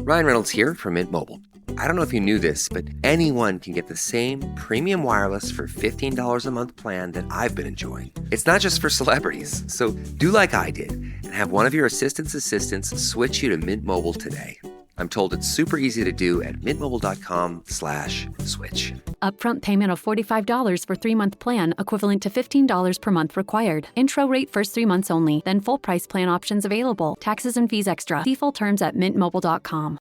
Ryan Reynolds here from Mint Mobile. I don't know if you knew this, but anyone can get the same premium wireless for $15 a month plan that I've been enjoying. It's not just for celebrities. So do like I did and have one of your assistants switch you to Mint Mobile today. I'm told it's super easy to do at mintmobile.com/switch. Upfront payment of $45 for 3-month plan, equivalent to $15 per month required. Intro rate first 3 months only, then full price plan options available. Taxes and fees extra. See full terms at mintmobile.com.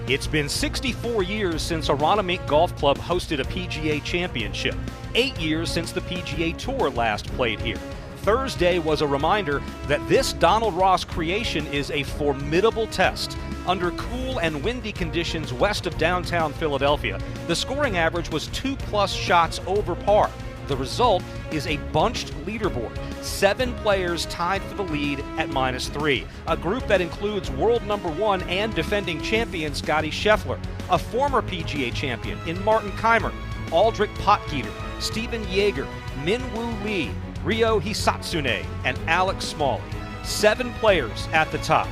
It's been 64 years since Aronimink Golf Club hosted a PGA Championship. 8 years since the PGA Tour last played here. Thursday was a reminder that this Donald Ross creation is a formidable test. Under cool and windy conditions west of downtown Philadelphia, the scoring average was 2+ shots over par. The result is a bunched leaderboard. 7 players tied for the lead at -3. A group that includes world #1 and defending champion Scottie Scheffler, a former PGA champion in Martin Kaymer, Aldrich Potgieter, Stephen Yeager, Min-Woo Lee, Ryo Hisatsune, and Alex Smalley. 7 players at the top.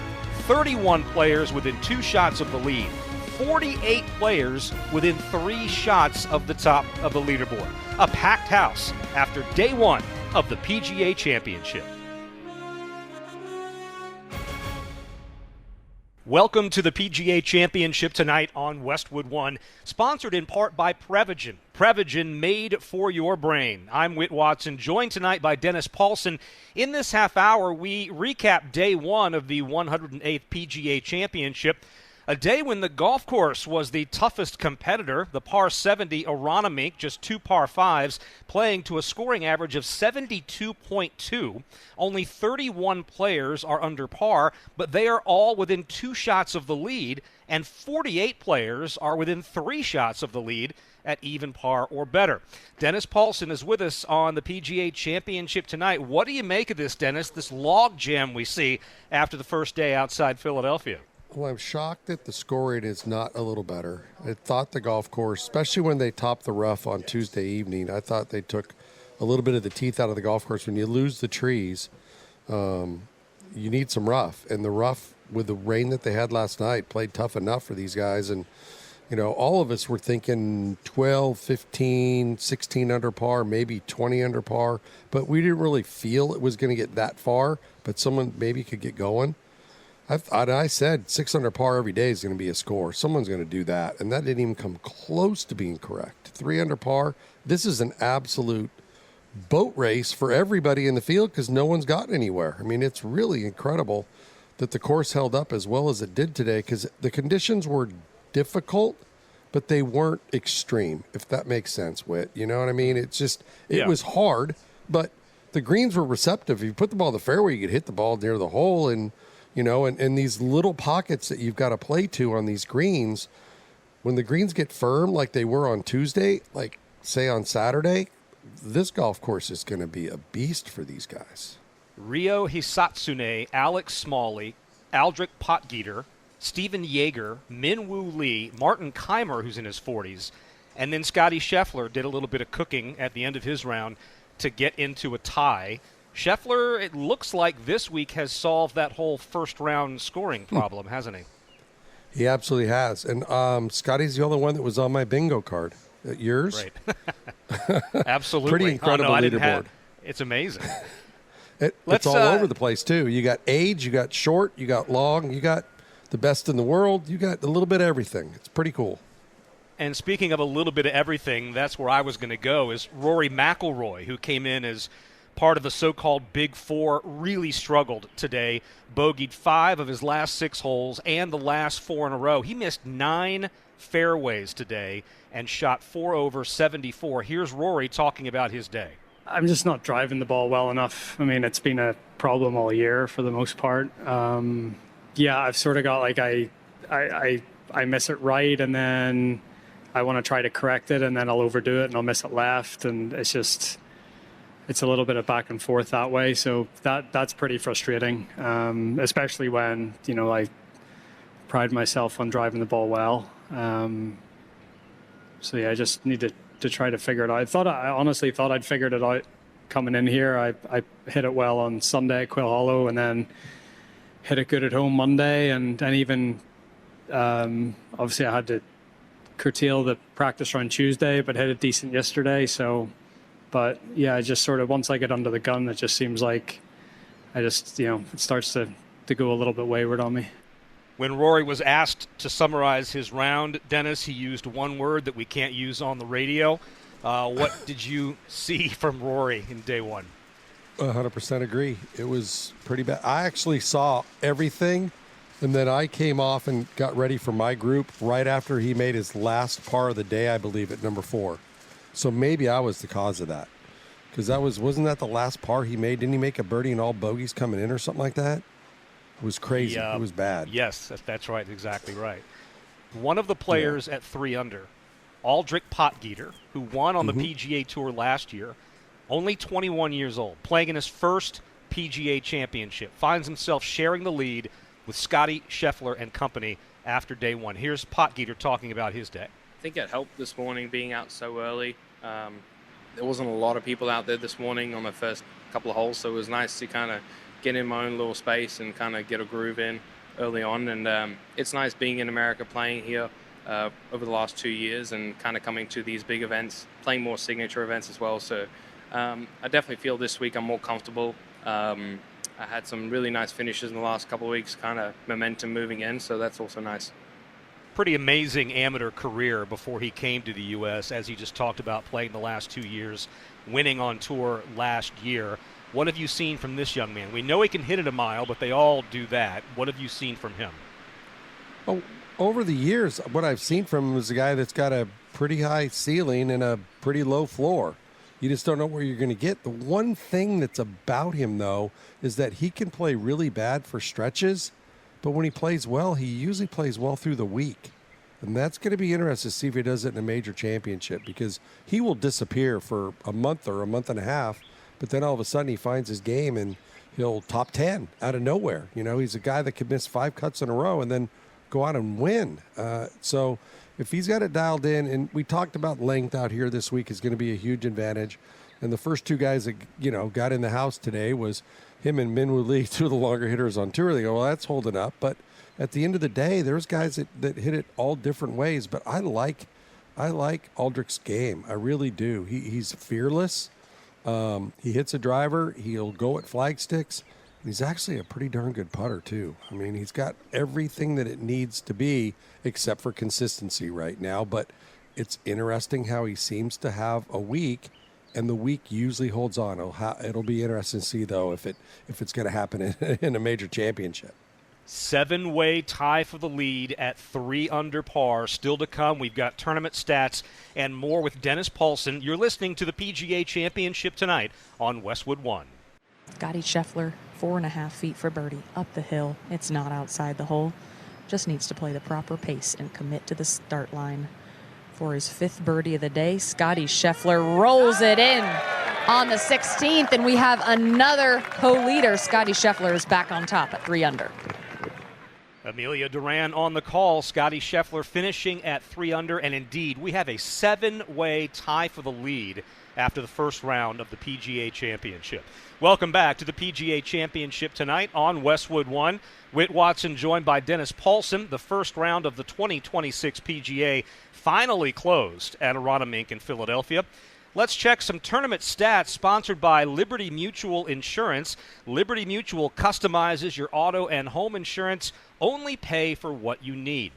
31 players within 2 shots of the lead. 48 players within 3 shots of the top of the leaderboard. A packed house after day 1 of the PGA Championship. Welcome to the PGA Championship Tonight on Westwood One, sponsored in part by Prevagen. Prevagen, made for your brain. I'm Whit Watson, joined tonight by Dennis Paulson. In this half hour, we recap day 1 of the 108th PGA Championship, a day when the golf course was the toughest competitor. The par 70 Aronimink, just 2 par 5s, playing to a scoring average of 72.2. Only 31 players are under par, but they are all within 2 shots of the lead, and 48 players are within 3 shots of the lead at even par or better. Dennis Paulson is with us on the PGA Championship Tonight. What do you make of this, Dennis, this log jam we see after the first day outside Philadelphia? Well, I'm shocked that the scoring is not a little better. I thought the golf course, especially when they topped the rough on Tuesday evening, I thought they took a little bit of the teeth out of the golf course. When you lose the trees, you need some rough. And the rough, with the rain that they had last night, played tough enough for these guys. And, you know, all of us were thinking 12, 15, 16 under par, maybe 20 under par. But we didn't really feel it was going to get that far. But someone maybe could get going. I said 6 under par every day is going to be a score. Someone's going to do that, and that didn't even come close to being correct. 3 under par, this is an absolute boat race for everybody in the field because no one's gotten anywhere. I mean, it's really incredible that the course held up as well as it did today because the conditions were difficult, but they weren't extreme, if that makes sense, Whit. You know what I mean? It's just, it was hard, but the greens were receptive. If you put the ball in the fairway, you could hit the ball near the hole, and you know, and these little pockets that you've got to play to on these greens, when the greens get firm like they were on Tuesday, like say on Saturday, this golf course is going to be a beast for these guys. Ryo Hisatsune, Alex Smalley, Aldrich Potgieter, Stephen Yeager, Min-Woo Lee, Martin Kaymer, who's in his 40s, and then Scottie Scheffler did a little bit of cooking at the end of his round to get into a tie. Scheffler, it looks like this week has solved that whole first-round scoring problem, hasn't he? He absolutely has. And Scottie's the only one that was on my bingo card. Yours? Right. Absolutely. Pretty incredible leaderboard. It's amazing. It's all over the place, too. You got age, you got short, you got long, you got the best in the world, you got a little bit of everything. It's pretty cool. And speaking of a little bit of everything, that's where I was going to go, is Rory McIlroy, who came in as part of the so-called Big Four, really struggled today. Bogeyed 5 of his last 6 holes and the last 4 in a row. He missed 9 fairways today and shot 4 over 74. Here's Rory talking about his day. I'm just not driving the ball well enough. I mean, it's been a problem all year for the most part. I've sort of got like I miss it right, and then I want to try to correct it, and then I'll overdo it and I'll miss it left, and it's a little bit of back and forth that way. So that's pretty frustrating, especially when, you know, I pride myself on driving the ball well. I just need to try to figure it out. I honestly thought I'd figured it out coming in here. I hit it well on Sunday at Quill Hollow, and then hit it good at home Monday, and even Obviously I had to curtail the practice run Tuesday, but hit it decent yesterday. So, but yeah, just sort of once I get under the gun, it just seems like I just, it starts to go a little bit wayward on me. When Rory was asked to summarize his round, Dennis, he used one word that we can't use on the radio. What did you see from Rory in day one? 100% agree. It was pretty bad. I actually saw everything, and then I came off and got ready for my group right after he made his last par of the day, I believe, at number 4. So maybe I was the cause of that. Because wasn't that the last par he made? Didn't he make a birdie and all bogeys coming in or something like that? It was crazy. It was bad. Yes, that's right. Exactly right. One of the players at 3 under, Aldrich Potgieter, who won on the PGA Tour last year, only 21 years old, playing in his first PGA Championship, finds himself sharing the lead with Scotty Scheffler and company after day one. Here's Potgieter talking about his day. I think it helped this morning being out so early. There wasn't a lot of people out there this morning on the first couple of holes, so it was nice to kind of get in my own little space and kind of get a groove in early on. And it's nice being in America, playing here over the last 2 years and kind of coming to these big events, playing more signature events as well. So I definitely feel this week I'm more comfortable. I had some really nice finishes in the last couple of weeks, kind of momentum moving in, so that's also nice. Pretty amazing amateur career before he came to the U.S., as he just talked about, playing the last 2 years, winning on tour last year. What have you seen from this young man? We know he can hit it a mile, but they all do that. What have you seen from him? Oh, over the years, what I've seen from him is a guy that's got a pretty high ceiling and a pretty low floor. You just don't know where you're going to get. The one thing that's about him, though, is that he can play really bad for stretches, but when he plays well, he usually plays well through the week. And that's going to be interesting to see if he does it in a major championship, because he will disappear for a month or a month and a half, but then all of a sudden he finds his game and he'll top 10 out of nowhere. He's a guy that could miss 5 cuts in a row and then go out and win. So if he's got it dialed in, and we talked about length out here this week is going to be a huge advantage. And the first 2 guys that, got in the house today was him and Minwoo Lee, 2 of the longer hitters on tour. They go, well, that's holding up. But at the end of the day, there's guys that hit it all different ways. But I like Aldrich's game. I really do. He's fearless. He hits a driver. He'll go at flag sticks. He's actually a pretty darn good putter, too. I mean, he's got everything that it needs to be except for consistency right now. But it's interesting how he seems to have a week, and the week usually holds on. It'll be interesting to see, though, if it's going to happen in a major championship. 7-way tie for the lead at 3 under par. Still to come. We've got tournament stats and more with Dennis Paulson. You're listening to the PGA Championship Tonight on Westwood One. Scotty Scheffler, 4.5 feet for birdie, up the hill. It's not outside the hole. Just needs to play the proper pace and commit to the start line. For his 5th birdie of the day, Scotty Scheffler rolls it in on the 16th, and we have another co-leader. Scotty Scheffler is back on top at 3 under. Amelia Duran on the call. Scotty Scheffler finishing at 3 under, and indeed, we have a 7-way tie for the lead after the first round of the PGA Championship. Welcome back to the PGA Championship Tonight on Westwood One. Whit Watson joined by Dennis Paulson. The first round of the 2026 PGA finally closed at Aronimink in Philadelphia. Let's check some tournament stats sponsored by Liberty Mutual Insurance. Liberty Mutual customizes your auto and home insurance. Only pay for what you need.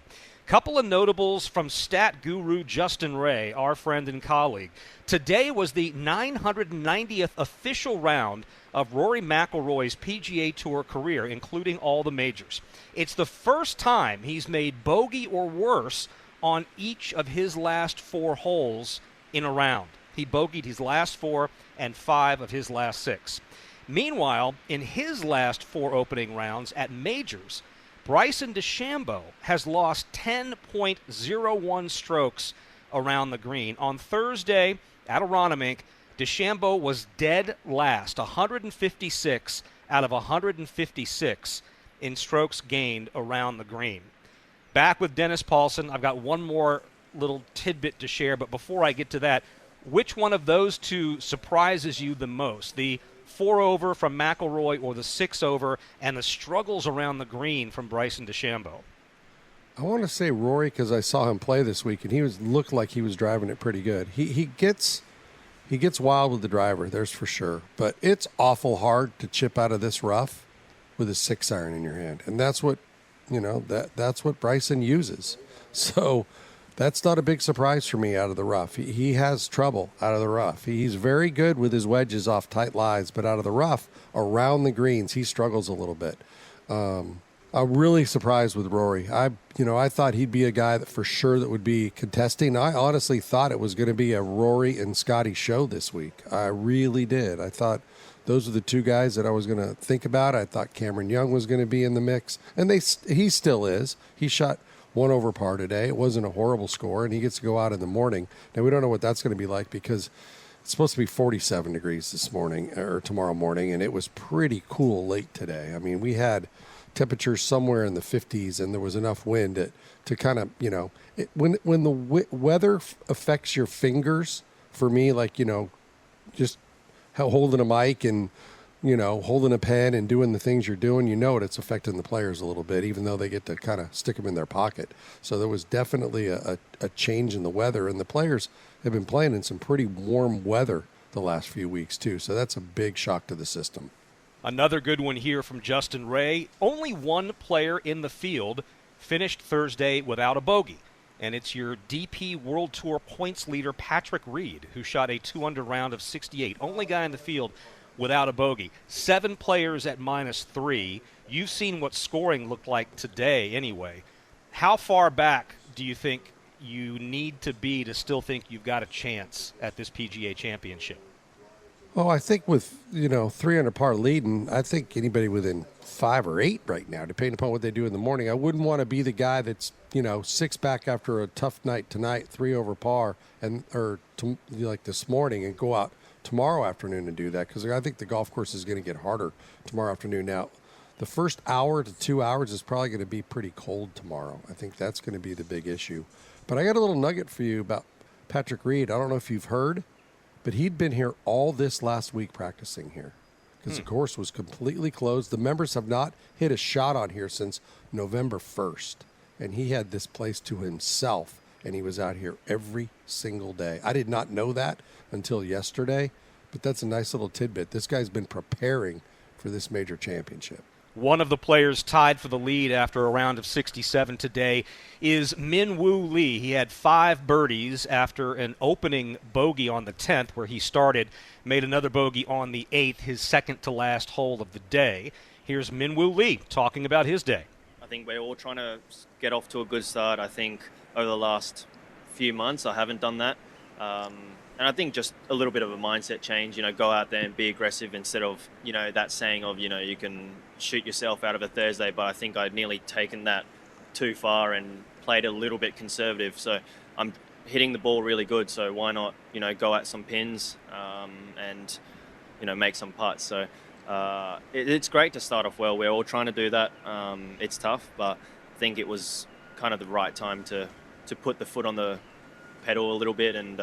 Couple of notables from stat guru Justin Ray, our friend and colleague. Today was the 990th official round of Rory McIlroy's PGA Tour career, including all the majors. It's the first time he's made bogey or worse on each of his last 4 holes in a round. He bogeyed his last 4 and 5 of his last 6. Meanwhile, in his last 4 opening rounds at majors, Bryson DeChambeau has lost 10.01 strokes around the green. On Thursday at Aronimink, DeChambeau was dead last, 156 out of 156 in strokes gained around the green. Back with Dennis Paulson. I've got one more little tidbit to share, but before I get to that, which one of those 2 surprises you the most? The 4 over from McIlroy or the 6 over, and the struggles around the green from Bryson DeChambeau? I want to say Rory because I saw him play this week, and looked like he was driving it pretty good. He gets wild with the driver, there's for sure. But it's awful hard to chip out of this rough with a 6-iron in your hand, and that's what that's what Bryson uses. So that's not a big surprise for me out of the rough. He has trouble out of the rough. He's very good with his wedges off tight lies, but out of the rough, around the greens, he struggles a little bit. I'm really surprised with Rory. I thought he'd be a guy that for sure that would be contesting. I honestly thought it was going to be a Rory and Scotty show this week. I really did. I thought those are the two guys that I was going to think about. I thought Cameron Young was going to be in the mix, and he still is. He shot 1 over par today. It wasn't a horrible score, and he gets to go out in the morning. Now, we don't know what that's going to be like because it's supposed to be 47 degrees this morning or tomorrow morning, and it was pretty cool late today. I mean, we had temperatures somewhere in the 50s, and there was enough wind to kind of, when the weather affects your fingers, for me, like, just holding a mic and, holding a pen and doing the things you're doing, it's affecting the players a little bit, even though they get to kind of stick them in their pocket. So there was definitely a change in the weather, and the players have been playing in some pretty warm weather the last few weeks too. So that's a big shock to the system. Another good one here from Justin Ray. Only one player in the field finished Thursday without a bogey, and it's your DP World Tour points leader Patrick Reed, who shot a 2-under round of 68. Only guy in the field without a bogey. 7 players at -3. You've seen what scoring looked like today anyway. How far back do you think you need to be to still think you've got a chance at this PGA Championship? Well, I think with, 3 under par leading, I think anybody within 5 or 8 right now, depending upon what they do in the morning, I wouldn't want to be the guy that's, 6 back after a tough night tonight, 3 over par, like this morning, and go out tomorrow afternoon and do that, because I think the golf course is going to get harder tomorrow afternoon. Now, the first hour to 2 hours is probably going to be pretty cold tomorrow. I think that's going to be the big issue. But I got a little nugget for you about Patrick Reed. I don't know if you've heard, but he'd been here all this last week practicing here because the course was completely closed. The members have not hit a shot on here since November 1st, and he had this place to himself, and he was out here every single day. I did not know that until yesterday, but that's a nice little tidbit. This guy's been preparing for this major championship. One of the players tied for the lead after a round of 67 today is Min Woo Lee. He had 5 birdies after an opening bogey on the 10th where he started, made another bogey on the 8th, his second to last hole of the day. Here's Min Woo Lee talking about his day. I think we're all trying to get off to a good start. I think over the last few months I haven't done that. And I think just a little bit of a mindset change, go out there and be aggressive instead of, that saying of, you can shoot yourself out of a Thursday. But I think I'd nearly taken that too far and played a little bit conservative. So I'm hitting the ball really good. So why not, go at some pins and, make some putts. So it's great to start off well. We're all trying to do that. It's tough, but I think it was kind of the right time to put the foot on the pedal a little bit and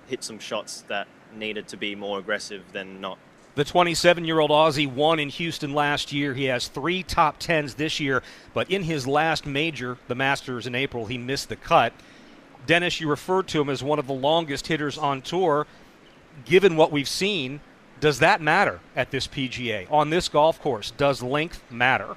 hit some shots that needed to be more aggressive than not. The 27-year-old Aussie won in Houston last year. He has 3 top 10s this year, but in his last major, the Masters in April, he missed the cut. Dennis, you referred to him as one of the longest hitters on tour. Given what we've seen, does that matter at this PGA? On this golf course, does length matter?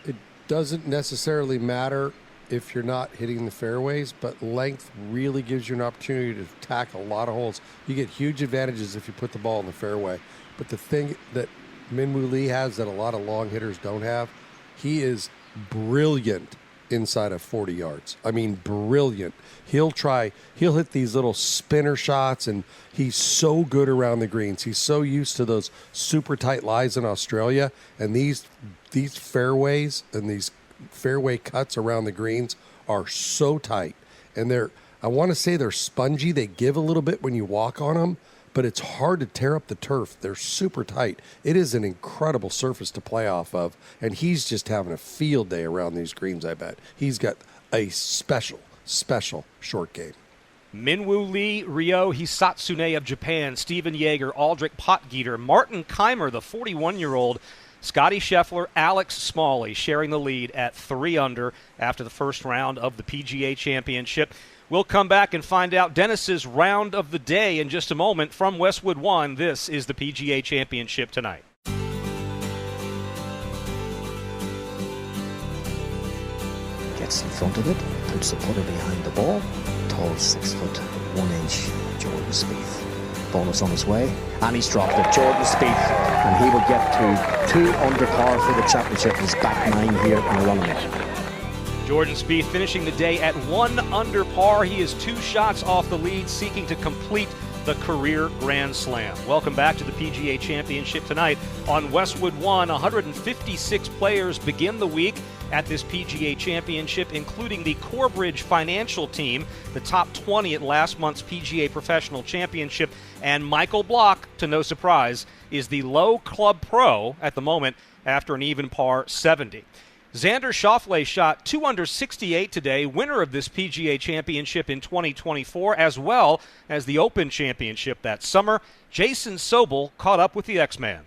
It doesn't necessarily matter if you're not hitting the fairways, but length really gives you an opportunity to tack a lot of holes. You get huge advantages if you put the ball in the fairway. But the thing that Min Woo Lee has that a lot of long hitters don't have, he is brilliant inside of 40 yards. I mean, brilliant. He'll hit these little spinner shots, and he's so good around the greens. He's so used to those super tight lies in Australia, and these fairways and these fairway cuts around the greens are so tight, and I want to say they're spongy. They give a little bit when you walk on them, but it's hard to tear up the turf. They're super tight. It is an incredible surface to play off of, and he's just having a field day around these greens, I bet. He's got a special short game. Min Woo Lee, Ryo Hisatsune of Japan, Steven Yeager, Aldrich Potgieter, Martin Kaymer, the 41-year-old, Scotty Scheffler, Alex Smalley sharing the lead at 3 under after the first round of the PGA Championship. We'll come back and find out Dennis's round of the day in just a moment from Westwood One. This is the PGA Championship Tonight. Gets in front of it, puts the putter behind the ball. Tall 6 foot 1 inch Jordan Spieth. Bonus on his way, and he's dropped it. Jordan Spieth, and he will get to 2 under par for the championship. He's back 9 here in a run. Jordan Spieth finishing the day at 1 under par. He is 2 shots off the lead, seeking to complete the career Grand Slam. Welcome back to the PGA Championship Tonight on Westwood One. 156 players begin the week at this PGA Championship, including the Corebridge Financial team, the top 20 at last month's PGA Professional Championship. And Michael Block, to no surprise, is the low club pro at the moment after an even par 70. Xander Schauffele shot 2 under 68 today, winner of this PGA Championship in 2024, as well as the Open Championship that summer. Jason Sobel caught up with the X-Man.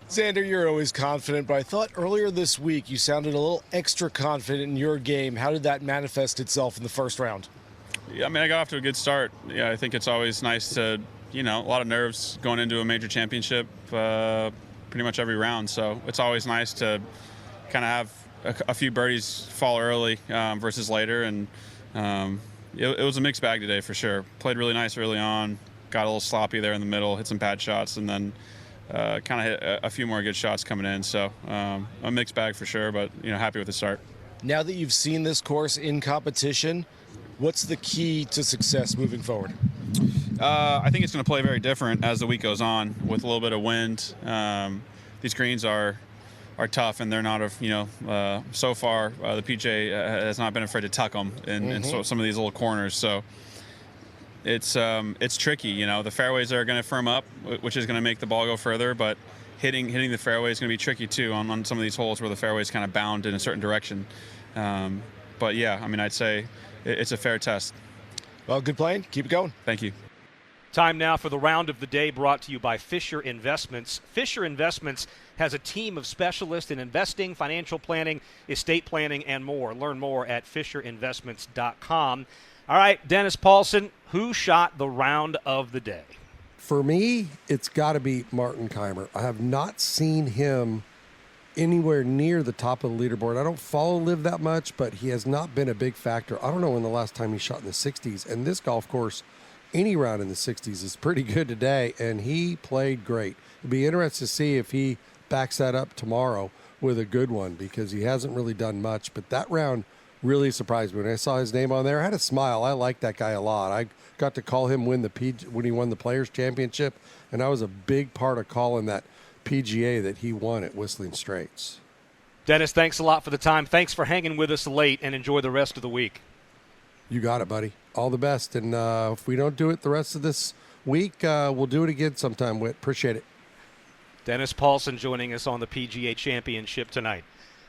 Xander, you're always confident, but I thought earlier this week you sounded a little extra confident in your game. How did that manifest itself in the first round? Yeah, I mean, I got off to a good start. Yeah, I think it's always nice to, a lot of nerves going into a major championship pretty much every round. So it's always nice to kind of have a few birdies fall early versus later, and it was a mixed bag today for sure. Played really nice early on, got a little sloppy there in the middle, hit some bad shots, and then kind of hit a few more good shots coming in. So a mixed bag for sure, but happy with the start. Now that you've seen this course in competition, what's the key to success moving forward? I think it's going to play very different as the week goes on with a little bit of wind. These greens are tough, and they're not so far the PGA has not been afraid to tuck them in some of these little corners. So it's tricky. The fairways are going to firm up, which is going to make the ball go further, but hitting the fairway is going to be tricky too on some of these holes where the fairways kind of bound in a certain direction. But yeah, I mean, I'd say it's a fair test. Well, good playing. Keep it going. Thank you. Time now for the round of the day, brought to you by Fisher Investments. Fisher Investments has a team of specialists in investing, financial planning, estate planning, and more. Learn more at FisherInvestments.com. All right, Dennis Paulson, who shot the round of the day? For me, it's got to be Martin Kaymer. I have not seen him anywhere near the top of the leaderboard. I don't follow Liv that much, but he has not been a big factor. I don't know when the last time he shot in the 60s, and this golf course, any round in the 60s is pretty good today, and he played great. It'd be interesting to see if he backs that up tomorrow with a good one, because he hasn't really done much. But that round really surprised me. When I saw his name on there, I had a smile. I like that guy a lot. I got to call him when he won the Players Championship, and I was a big part of calling that PGA that he won at Whistling Straits. Dennis, thanks a lot for the time. Thanks for hanging with us late, and enjoy the rest of the week. You got it, buddy. All the best. And if we don't do it the rest of this week, we'll do it again sometime, Whit. Appreciate it. Dennis Paulson joining us on the PGA Championship Tonight.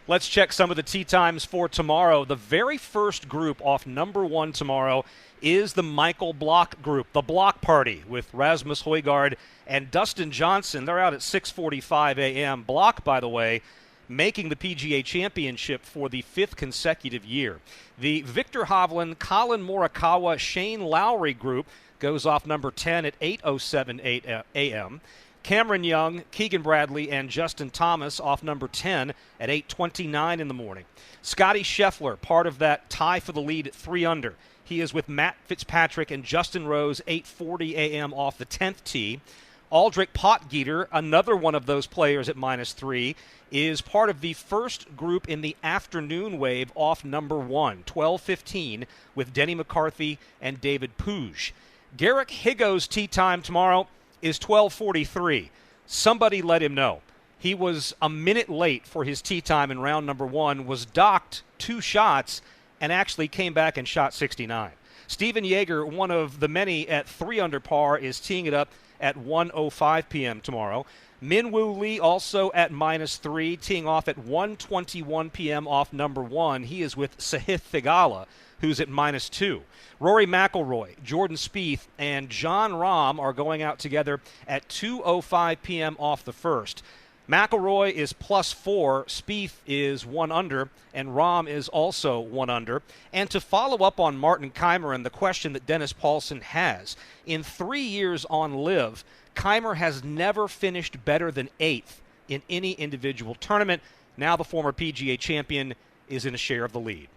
Let's check some of the tee times for tomorrow. The very first group off number 1 tomorrow is the Michael Block group, the Block Party, with Rasmus Højgaard and Dustin Johnson. They're out at 6:45 a.m. Block, by the way, making the PGA Championship for the 5th consecutive year. The Victor Hovland, Colin Morikawa, Shane Lowry group goes off number 10 at 8:07 a.m. Cameron Young, Keegan Bradley, and Justin Thomas off number 10 at 8:29 in the morning. Scotty Scheffler, part of that tie for the lead at 3 under. He is with Matt Fitzpatrick and Justin Rose, 8:40 a.m. off the 10th tee. Aldrich Potgieter, another one of those players at -3, is part of the first group in the afternoon wave off number 1, 12:15, with Denny McCarthy and David Puig. Garrick Higgo's tee time tomorrow is 12:43. Somebody let him know. He was a minute late for his tee time in round number 1, was docked 2 shots, and actually came back and shot 69. Stephen Yeager, one of the many at 3 under par, is teeing it up at 1:05 p.m. tomorrow. Min Woo Lee also at -3, teeing off at 1:21 p.m. off number 1. He is with Sahith Theegala, who's at -2. Rory McIlroy, Jordan Spieth, and Jon Rahm are going out together at 2:05 p.m. off the first. McIlroy is +4, Spieth is 1 under, and Rahm is also 1 under. And to follow up on Martin Kaymer and the question that Dennis Paulson has, in 3 years on LIV, Kaymer has never finished better than 8th in any individual tournament. Now the former PGA champion is in a share of the lead.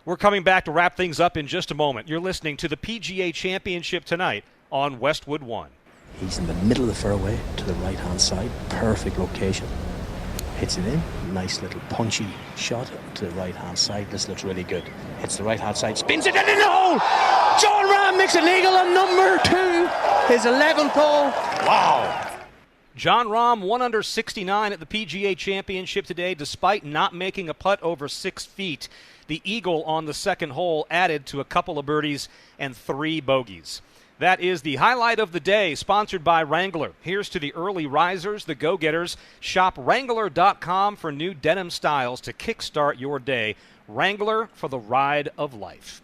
We're coming back to wrap things up in just a moment. You're listening to the PGA Championship Tonight on Westwood One. He's in the middle of the fairway to the right-hand side. Perfect location. Hits it in. Nice little punchy shot to the right-hand side. This looks really good. Hits the right-hand side. Spins it in the hole. Jon Rahm makes an eagle on number 2. His 11th hole. Wow. Jon Rahm 1 under 69 at the PGA Championship today, despite not making a putt over 6 feet. The eagle on the second hole added to a couple of birdies and 3 bogeys. That is the highlight of the day, sponsored by Wrangler. Here's to the early risers, the go-getters. Shop Wrangler.com for new denim styles to kickstart your day. Wrangler for the ride of life.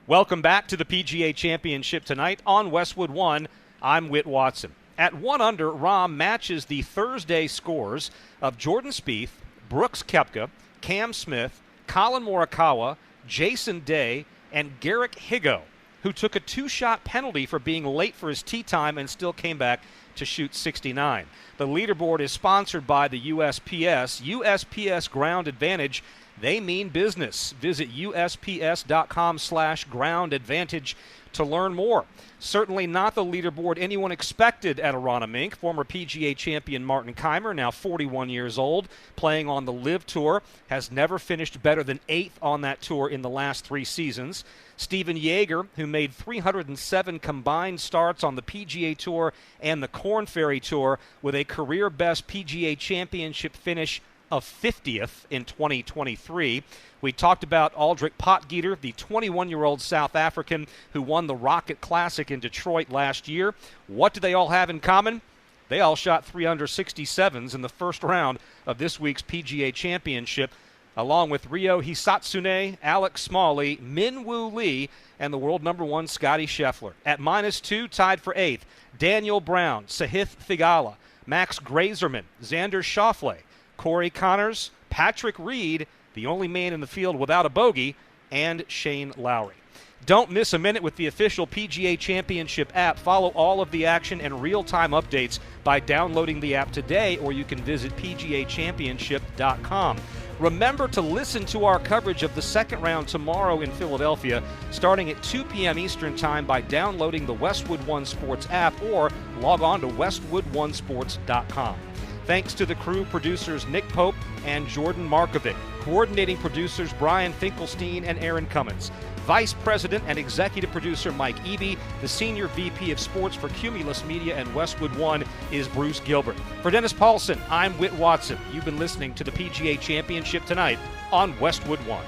Welcome back to the PGA Championship Tonight on Westwood One. I'm Whit Watson. At 1 under, Rahm matches the Thursday scores of Jordan Spieth, Brooks Koepka, Cam Smith, Colin Morikawa, Jason Day, and Garrick Higgo, who took a 2-shot penalty for being late for his tee time and still came back to shoot 69. The leaderboard is sponsored by the USPS. USPS Ground Advantage, they mean business. Visit USPS.com/Ground Advantage to learn more. Certainly not the leaderboard anyone expected at Aronimink. Former PGA champion Martin Kaymer, now 41 years old, playing on the LIV Tour, has never finished better than 8th on that tour in the last 3 seasons. Stephen Jaeger, who made 307 combined starts on the PGA Tour and the Korn Ferry Tour, with a career-best PGA Championship finish of 50th in 2023. We talked about Aldrich Potgieter, the 21-year-old South African who won the Rocket Classic in Detroit last year. What do they all have in common? They all shot 3 under 67s in the first round of this week's PGA Championship, along with Ryo Hisatsune, Alex Smalley, Min Woo Lee, and the world number 1 Scotty Scheffler. At -2, tied for 8th, Daniel Brown, Sahith Theegala, Max Grazerman, Xander Schauffele, Corey Connors, Patrick Reed, the only man in the field without a bogey, and Shane Lowry. Don't miss a minute with the official PGA Championship app. Follow all of the action and real-time updates by downloading the app today, or you can visit PGAchampionship.com. Remember to listen to our coverage of the second round tomorrow in Philadelphia, starting at 2 p.m. Eastern Time by downloading the Westwood One Sports app or log on to WestwoodOneSports.com. Thanks to the crew producers Nick Pope and Jordan Markovic, coordinating producers Brian Finkelstein and Aaron Cummins, Vice President and Executive Producer Mike Eby, the Senior VP of Sports for Cumulus Media and Westwood One is Bruce Gilbert. For Dennis Paulson, I'm Whit Watson. You've been listening to the PGA Championship Tonight on Westwood One.